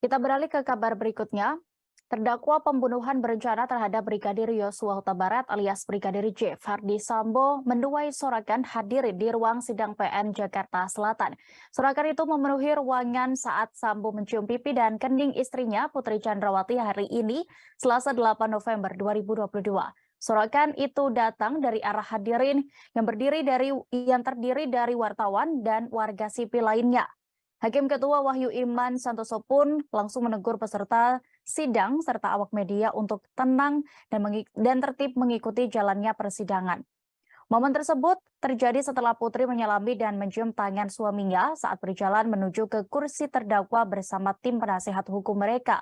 Kita beralih ke kabar berikutnya. Terdakwa pembunuhan berencana terhadap Brigadir Yosua Huta Barat alias Brigadir J. Verdi Sambo menuai sorakan hadir di ruang sidang PN Jakarta Selatan. Sorakan itu memenuhi ruangan saat Sambo mencium pipi dan kening istrinya Putri Chandrawati hari ini, Selasa 8 November 2022. Sorakan itu datang dari arah hadirin yang terdiri dari wartawan dan warga sipil lainnya. Hakim Ketua Wahyu Iman Santoso pun langsung menegur peserta sidang serta awak media untuk tenang dan tertib mengikuti jalannya persidangan. Momen tersebut terjadi setelah Putri menyelami dan mencium tangan suaminya saat berjalan menuju ke kursi terdakwa bersama tim penasehat hukum mereka.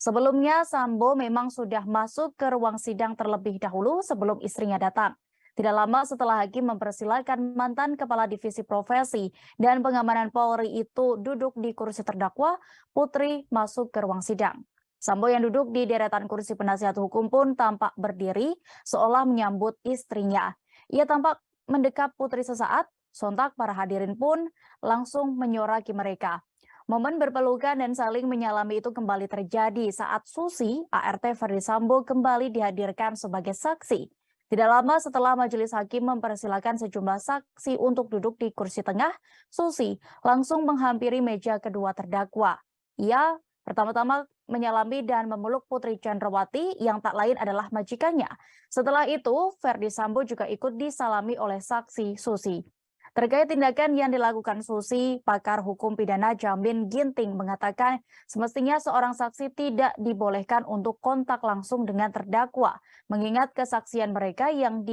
Sebelumnya, Sambo memang sudah masuk ke ruang sidang terlebih dahulu sebelum istrinya datang. Tidak lama setelah hakim mempersilahkan mantan Kepala Divisi Profesi dan Pengamanan Polri itu duduk di kursi terdakwa, Putri masuk ke ruang sidang. Sambo yang duduk di deretan kursi penasihat hukum pun tampak berdiri seolah menyambut istrinya. Ia tampak mendekap Putri sesaat, sontak para hadirin pun langsung menyoraki mereka. Momen berpelukan dan saling menyalami itu kembali terjadi saat Susi, ART Verdi Sambo kembali dihadirkan sebagai saksi. Tidak lama setelah majelis hakim mempersilahkan sejumlah saksi untuk duduk di kursi tengah, Susi langsung menghampiri meja kedua terdakwa. Ia pertama-tama menyalami dan memeluk Putri Chandrawati yang tak lain adalah majikannya. Setelah itu, Verdi Sambo juga ikut disalami oleh saksi Susi. Terkait tindakan yang dilakukan Susi, pakar hukum pidana Jamin Ginting mengatakan semestinya seorang saksi tidak dibolehkan untuk kontak langsung dengan terdakwa, mengingat kesaksian mereka yang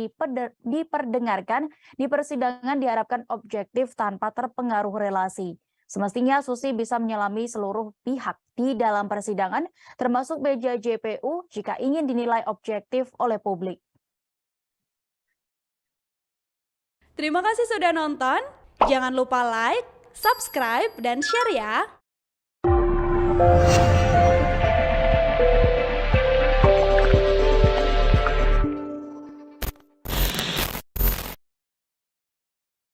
diperdengarkan di persidangan diharapkan objektif tanpa terpengaruh relasi. Semestinya Susi bisa menyelami seluruh pihak di dalam persidangan, termasuk meja JPU jika ingin dinilai objektif oleh publik. Terima kasih sudah nonton. Jangan lupa like, subscribe, dan share ya.